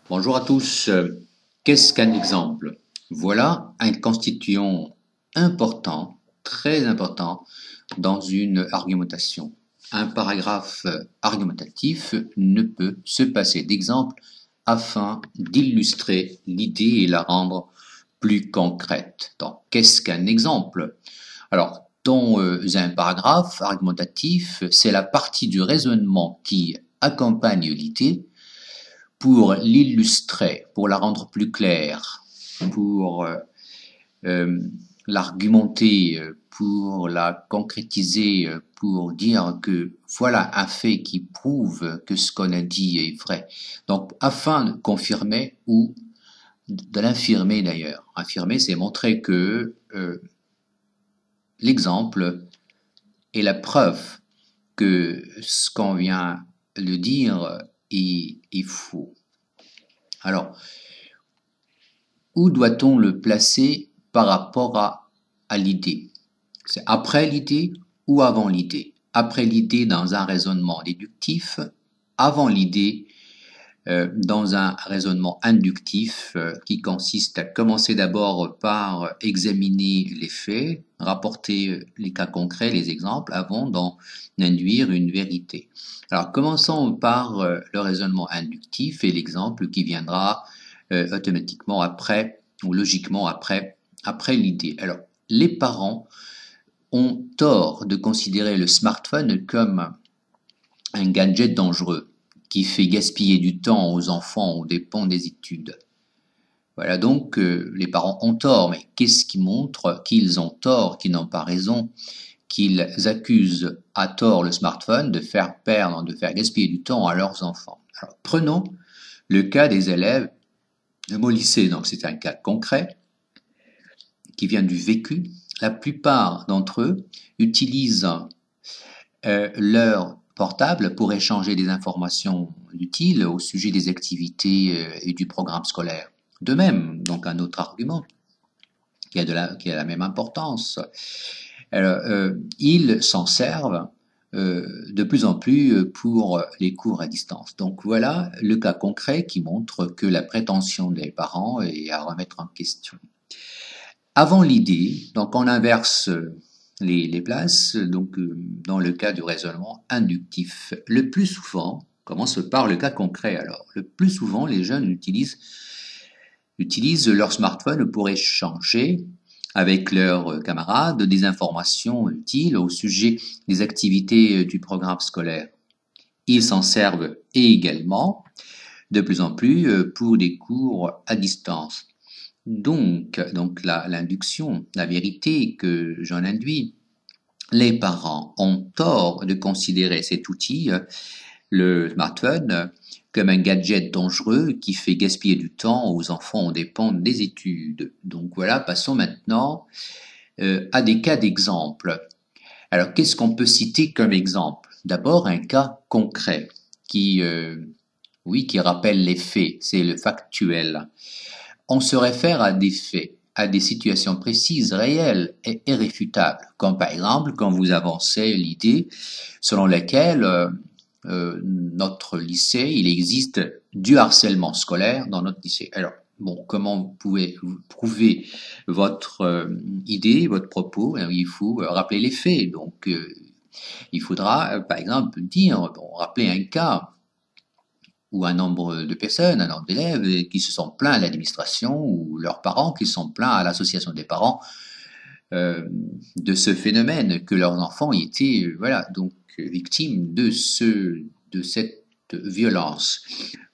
Bonjour à tous. Qu'est-ce qu'un exemple? Voilà un constituant important, très important, dans une argumentation. Un paragraphe argumentatif ne peut se passer d'exemple afin d'illustrer l'idée et la rendre plus concrète. Donc, qu'est-ce qu'un exemple? Alors, dans un paragraphe argumentatif, c'est la partie du raisonnement qui accompagne l'idée pour l'illustrer, pour la rendre plus claire, pour euh, l'argumenter, pour la concrétiser, pour dire que voilà un fait qui prouve que ce qu'on a dit est vrai. Donc, afin de confirmer ou de l'infirmer d'ailleurs. Affirmer, c'est montrer que l'exemple est la preuve que ce qu'on vient de dire est faux. Alors, où doit-on le placer par rapport à l'idée? C'est après l'idée ou avant l'idée? Après l'idée dans un raisonnement déductif, avant l'idée dans un raisonnement inductif qui consiste à commencer d'abord par examiner les faits, rapporter les cas concrets, les exemples, avant d'en induire une vérité. Alors commençons par le raisonnement inductif et l'exemple qui viendra automatiquement après ou logiquement après l'idée. Alors les parents ont tort de considérer le smartphone comme un gadget dangereux qui fait gaspiller du temps aux enfants aux dépens des études. Voilà donc les parents ont tort, mais qu'est-ce qui montre qu'ils ont tort, qu'ils n'ont pas raison, qu'ils accusent à tort le smartphone de faire perdre, de faire gaspiller du temps à leurs enfants? Alors, prenons le cas des élèves de mon lycée, donc c'est un cas concret qui vient du vécu. La plupart d'entre eux utilisent leur portable pour échanger des informations utiles au sujet des activités et du programme scolaire. De même, donc un autre argument qui a la même importance, alors, ils s'en servent de plus en plus pour les cours à distance. Donc voilà le cas concret qui montre que la prétention des parents est à remettre en question. Avant l'idée, donc on inverse les places, donc dans le cas du raisonnement inductif. Le plus souvent, commence par le cas concret alors, le plus souvent les jeunes utilisent leur smartphone pour échanger avec leurs camarades des informations utiles au sujet des activités du programme scolaire. Ils s'en servent également de plus en plus pour des cours à distance. Donc l'induction, la vérité que j'en induis, les parents ont tort de considérer cet outil, le smartphone, comme un gadget dangereux qui fait gaspiller du temps aux enfants aux dépens des études. Donc voilà, passons maintenant à des cas d'exemple. Alors qu'est-ce qu'on peut citer comme exemple? D'abord un cas concret qui, qui rappelle les faits, c'est le factuel. On se réfère à des faits, à des situations précises, réelles et irréfutables, comme par exemple quand vous avancez l'idée selon laquelle notre lycée, il existe du harcèlement scolaire dans notre lycée. Alors, bon, comment vous pouvez prouver votre idée, votre propos? Il faut rappeler les faits. Donc, il faudra, par exemple, dire, bon, rappeler un cas ou un nombre de personnes, un nombre d'élèves qui se sont plaints à l'administration ou leurs parents qui se sont plaints à l'association des parents de ce phénomène, que leurs enfants étaient voilà donc victimes de cette violence.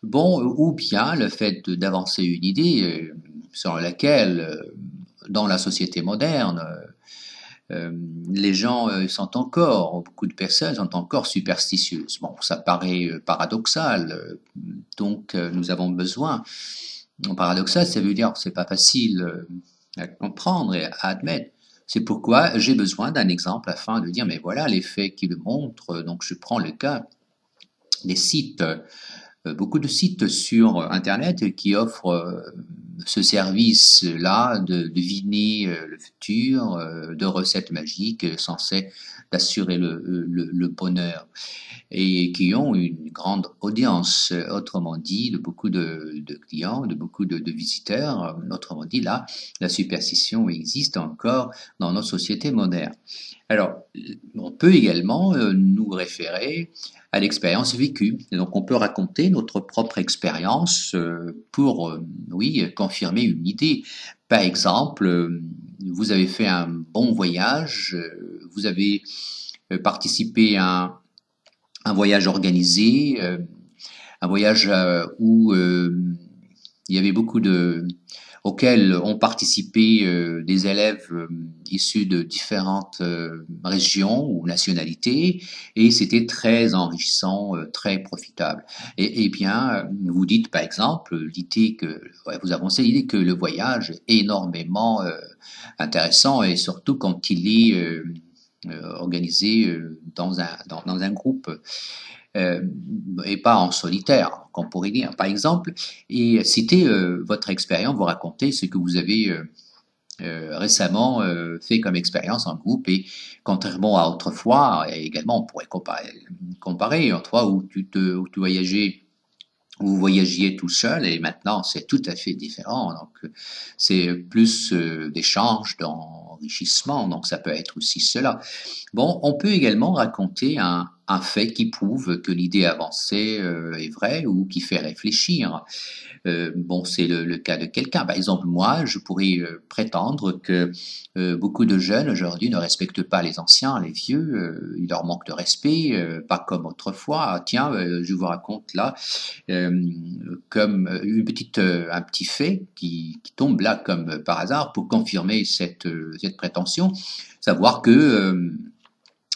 Bon, ou bien le fait d'avancer une idée sur laquelle dans la société moderne les gens sont encore, beaucoup de personnes sont encore superstitieuses. Bon, ça paraît paradoxal, donc nous avons besoin. Paradoxal, ça veut dire que c'est pas facile à comprendre et à admettre. C'est pourquoi j'ai besoin d'un exemple afin de dire, mais voilà les faits qui le montrent. Donc je prends le cas des sites, beaucoup de sites sur Internet qui offrent ce service-là de deviner le futur, de recettes magiques censées d'assurer le bonheur et qui ont une grande audience, autrement dit, de beaucoup de clients, de beaucoup de visiteurs. Autrement dit, là, la superstition existe encore dans notre société moderne. Alors, on peut également nous référer à l'expérience vécue. Et donc, on peut raconter notre propre expérience pour, oui, confirmer une idée. Par exemple, vous avez fait un bon voyage, vous avez participé à un voyage organisé, un voyage où il y avait beaucoup auxquels ont participé des élèves issus de différentes régions ou nationalités, et c'était très enrichissant, très profitable. Et bien, vous dites par exemple l'idée que, ouais, vous avancez l'idée que le voyage est énormément intéressant, et surtout quand il est organisé dans un groupe et pas en solitaire, qu'on pourrait dire. Par exemple, et citer votre expérience, vous racontez ce que vous avez récemment fait comme expérience en groupe, et contrairement à autrefois, et également on pourrait comparer autrefois où tu voyageais, où vous voyagiez tout seul, et maintenant c'est tout à fait différent. Donc c'est plus d'échanges, d'enrichissement, donc ça peut être aussi cela. Bon, on peut également raconter un fait qui prouve que l'idée avancée est vraie ou qui fait réfléchir. Bon, c'est le cas de quelqu'un. Par exemple, moi, je pourrais prétendre que beaucoup de jeunes aujourd'hui ne respectent pas les anciens, les vieux. Il leur manque de respect, pas comme autrefois. Ah, tiens, je vous raconte là comme un petit fait qui tombe là comme par hasard pour confirmer cette prétention. Savoir que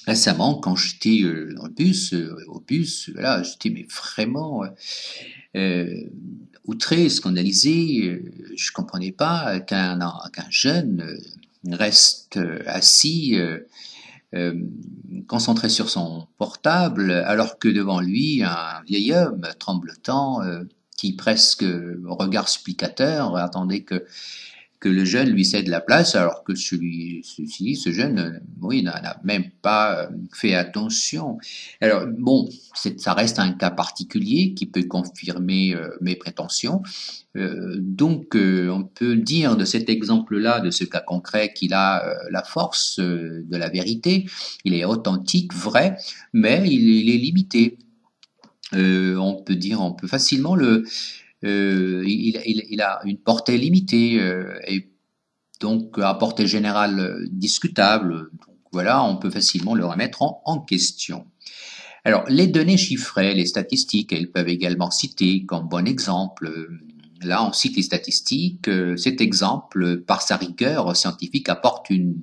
récemment, quand j'étais dans le bus, au bus, voilà, j'étais mais vraiment outré, scandalisé. Je comprenais pas qu'un jeune reste assis, concentré sur son portable, alors que devant lui, un vieil homme tremblotant, qui presque au regard supplicateur attendait que le jeune lui cède la place, alors que ce jeune, oui, n'a même pas fait attention. Alors bon, ça reste un cas particulier qui peut confirmer mes prétentions. Donc, on peut dire de cet exemple-là, de ce cas concret, qu'il a la force de la vérité. Il est authentique, vrai, mais il est limité. On peut facilement il a une portée limitée et donc à portée générale discutable. Donc voilà, on peut facilement le remettre en question. Alors, les données chiffrées, les statistiques, elles peuvent également citer comme bon exemple. Là, on cite les statistiques. Cet exemple, par sa rigueur scientifique, apporte une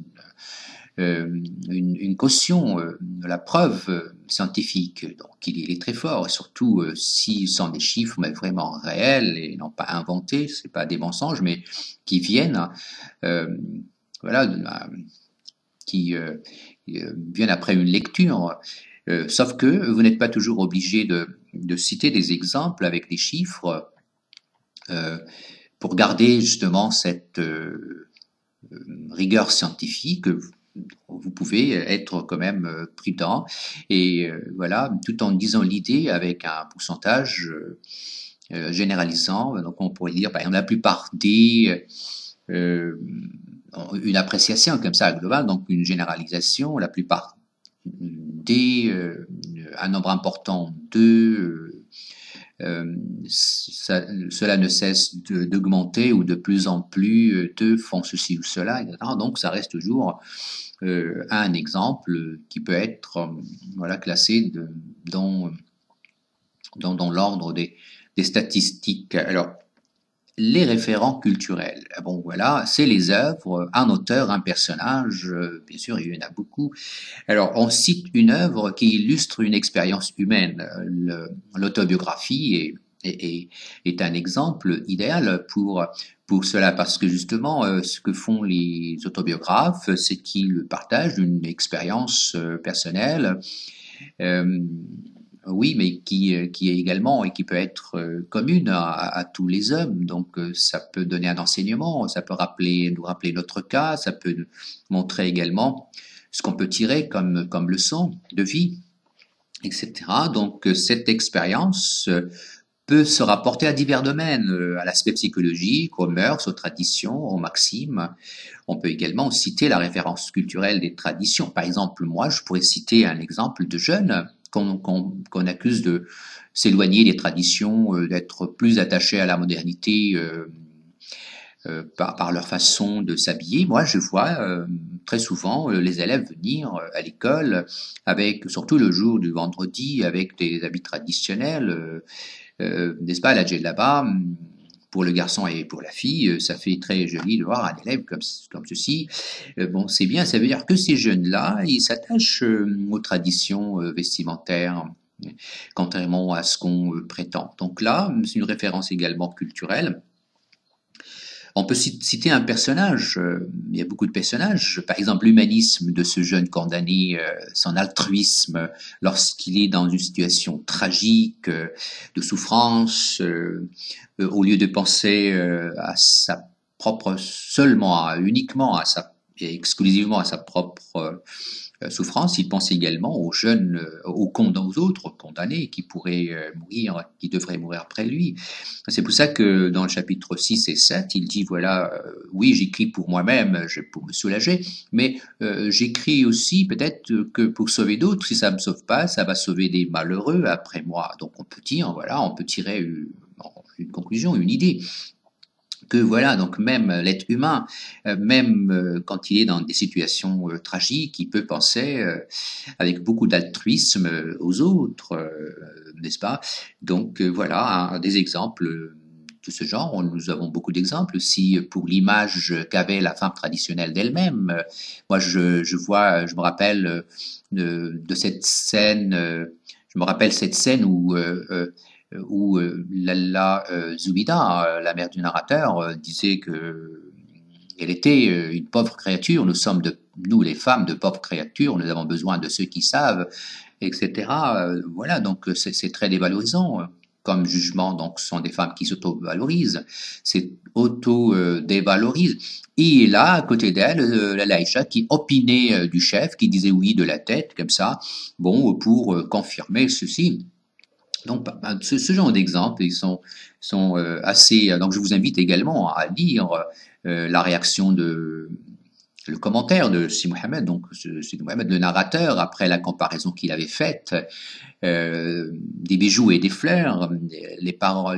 caution de la preuve scientifique. Donc il est très fort, et surtout s'ils sont des chiffres mais vraiment réels et non pas inventés, c'est pas des mensonges, mais qui viennent, voilà, qui viennent après une lecture. Sauf que vous n'êtes pas toujours obligé de citer des exemples avec des chiffres pour garder justement cette rigueur scientifique. Vous pouvez être quand même prudent et voilà, tout en disant l'idée avec un pourcentage généralisant. Donc on pourrait dire, par exemple, la plupart une appréciation comme ça globale, donc une généralisation, la plupart un nombre important cela ne cesse d'augmenter ou de plus en plus font ceci ou cela, etc. Donc ça reste toujours un exemple qui peut être voilà, classé dans l'ordre des statistiques. Alors, les référents culturels. Bon, voilà, c'est les œuvres, un auteur, un personnage, bien sûr, il y en a beaucoup. Alors, on cite une œuvre qui illustre une expérience humaine. L'autobiographie est un exemple idéal pour cela, parce que justement, ce que font les autobiographes, c'est qu'ils partagent une expérience personnelle, oui, mais qui est également et qui peut être commune à tous les hommes. Donc, ça peut donner un enseignement, ça peut nous rappeler notre cas, ça peut montrer également ce qu'on peut tirer comme leçon de vie. etc. Donc cette expérience peut se rapporter à divers domaines, à l'aspect psychologique, aux mœurs, aux traditions, aux maximes. On peut également citer la référence culturelle des traditions. Par exemple, moi, je pourrais citer un exemple de jeunes qu'on accuse de s'éloigner des traditions, d'être plus attachés à la modernité par leur façon de s'habiller. Moi, je vois très souvent les élèves venir à l'école avec, surtout le jour du vendredi, avec des habits traditionnels. N'est-ce pas, la djellaba, pour le garçon et pour la fille, ça fait très joli de voir un élève comme ceci. Bon, c'est bien, ça veut dire que ces jeunes-là, ils s'attachent aux traditions vestimentaires, contrairement à ce qu'on prétend. Donc là, c'est une référence également culturelle. On peut citer un personnage, il y a beaucoup de personnages, par exemple l'humanisme de ce jeune condamné, son altruisme lorsqu'il est dans une situation tragique, de souffrance, au lieu de penser à sa propre, uniquement à sa, et exclusivement à sa propre souffrance, il pense également aux jeunes, aux autres condamnés qui pourraient mourir, qui devraient mourir après lui. C'est pour ça que dans le chapitre 6 et 7, il dit, voilà, oui, j'écris pour moi-même, pour me soulager, mais j'écris aussi peut-être que pour sauver d'autres, si ça me sauve pas, ça va sauver des malheureux après moi. Donc on peut dire, voilà, on peut tirer une conclusion, une idée que voilà, donc même l'être humain, même quand il est dans des situations tragiques, il peut penser avec beaucoup d'altruisme aux autres, n'est-ce pas? Donc voilà, des exemples de ce genre. Nous avons beaucoup d'exemples aussi pour l'image qu'avait la femme traditionnelle d'elle-même. Moi, je me rappelle de cette scène, je me rappelle cette scène où Lalla Zoubida, la mère du narrateur, disait que elle était une pauvre créature. Nous les femmes, de pauvres créatures. Nous avons besoin de ceux qui savent, etc. Voilà, donc c'est très dévalorisant comme jugement. Donc, ce sont des femmes qui s'auto-valorisent, c'est auto-dévalorisent. Et là, à côté d'elle, la Laïcha qui opinait du chef, qui disait oui de la tête, comme ça, bon, pour confirmer ceci. Donc, ce genre d'exemples, ils sont assez. Donc, je vous invite également à lire la réaction le commentaire de Si Mohamed, donc Si Mohamed, le narrateur, après la comparaison qu'il avait faite des bijoux et des fleurs.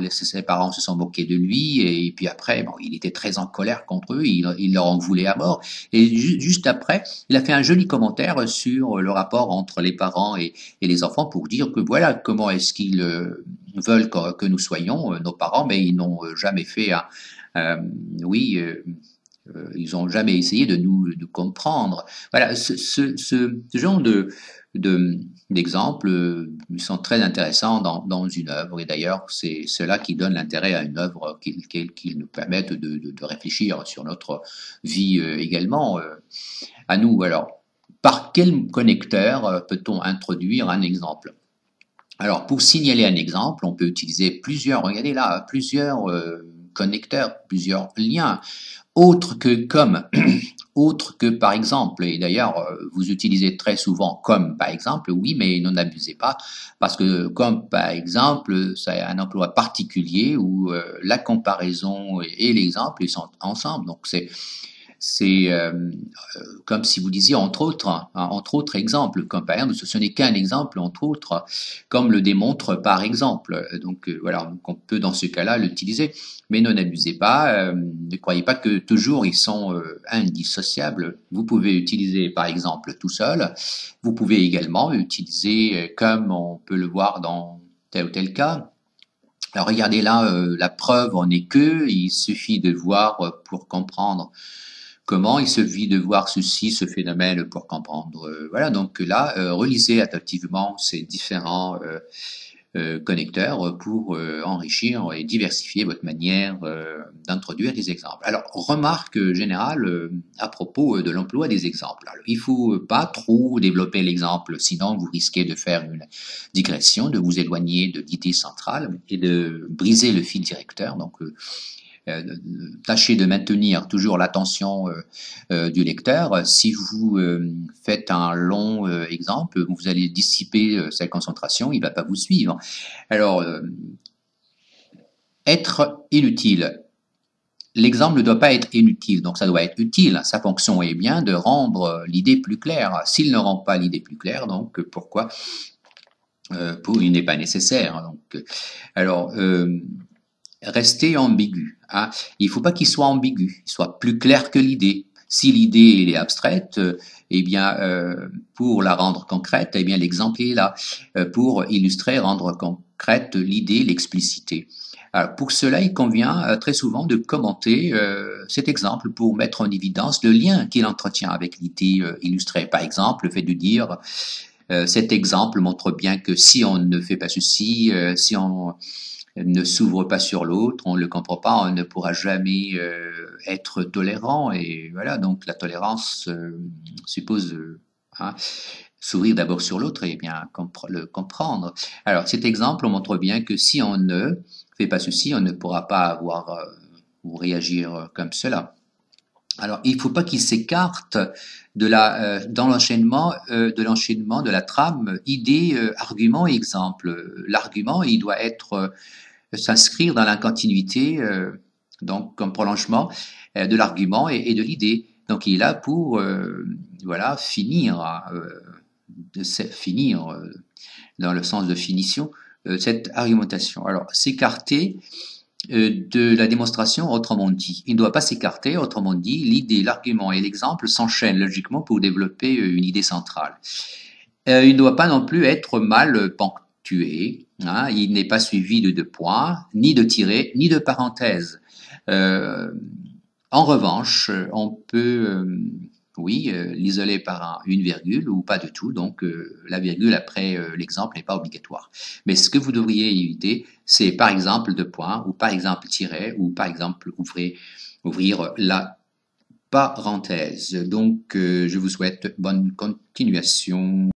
Ses parents se sont moqués de lui et puis après, bon, il était très en colère contre eux, il leur en voulait à mort. Et juste après, il a fait un joli commentaire sur le rapport entre les parents et les enfants pour dire que voilà comment est-ce qu'ils veulent que nous soyons nos parents, mais ils n'ont jamais fait oui. Ils n'ont jamais essayé de nous comprendre. Voilà, ce genre d'exemples sont très intéressants dans une œuvre, et d'ailleurs c'est cela qui donne l'intérêt à une œuvre, qu'ils nous permettent de réfléchir sur notre vie également à nous. Alors, par quel connecteur peut-on introduire un exemple? Alors, pour signaler un exemple, on peut utiliser plusieurs, regardez là, plusieurs connecteurs, plusieurs liens, autres que comme, autres que par exemple. Et d'ailleurs, vous utilisez très souvent comme par exemple, oui, mais n'en abusez pas, parce que comme par exemple, c'est un emploi particulier où la comparaison et l'exemple ils sont ensemble. Donc c'est comme si vous disiez entre autres exemples, comme par exemple, ce n'est qu'un exemple entre autres, comme le démontre par exemple. Donc voilà, donc on peut dans ce cas-là l'utiliser, mais ne n'abusez pas, ne croyez pas que toujours ils sont indissociables. Vous pouvez utiliser par exemple tout seul, vous pouvez également utiliser comme on peut le voir dans tel ou tel cas. Alors regardez là, la preuve en est que, il suffit de voir pour comprendre. Comment il suffit de voir ceci, ce phénomène pour comprendre. Voilà, donc là, relisez attentivement ces différents connecteurs pour enrichir et diversifier votre manière d'introduire des exemples. Alors, remarque générale à propos de l'emploi des exemples. Alors, il ne faut pas trop développer l'exemple, sinon vous risquez de faire une digression, de vous éloigner de l'idée centrale et de briser le fil directeur. Donc, tâchez de maintenir toujours l'attention du lecteur. Si vous faites un long exemple, vous allez dissiper sa concentration, il va pas vous suivre. Alors, être inutile. L'exemple ne doit pas être inutile, donc ça doit être utile. Sa fonction est bien de rendre l'idée plus claire. S'il ne rend pas l'idée plus claire, donc pourquoi il n'est pas nécessaire. Donc, alors, rester ambigu. Hein. Il ne faut pas qu'il soit ambigu, il soit plus clair que l'idée. Si l'idée est abstraite, eh bien, pour la rendre concrète, eh bien, l'exemple est là. Pour illustrer, rendre concrète l'idée, l'expliciter. Alors, pour cela, il convient très souvent de commenter cet exemple pour mettre en évidence le lien qu'il entretient avec l'idée illustrée. Par exemple, le fait de dire cet exemple montre bien que si on ne fait pas ceci, si on ne s'ouvre pas sur l'autre, on ne le comprend pas, on ne pourra jamais être tolérant. Et voilà, donc la tolérance suppose hein, s'ouvrir d'abord sur l'autre et bien le comprendre. Alors cet exemple montre bien que si on ne fait pas ceci, on ne pourra pas avoir ou réagir comme cela. Alors, il ne faut pas qu'il s'écarte dans l'enchaînement de la trame idée, argument et exemple. L'argument, il doit être s'inscrire dans la continuité, donc comme prolongement de l'argument et de l'idée. Donc, il est là pour voilà finir dans le sens de finition cette argumentation. Alors, s'écarter de la démonstration, autrement dit. Il ne doit pas s'écarter, autrement dit, l'idée, l'argument et l'exemple s'enchaînent logiquement pour développer une idée centrale. Il ne doit pas non plus être mal ponctué, hein, il n'est pas suivi de 2 points, ni de tirets, ni de parenthèses. En revanche, on peut l'isoler par une virgule ou pas du tout, donc la virgule après l'exemple n'est pas obligatoire. Mais ce que vous devriez éviter, c'est par exemple 2 points, ou par exemple tiret, ou par exemple ouvrir la parenthèse. Donc je vous souhaite bonne continuation.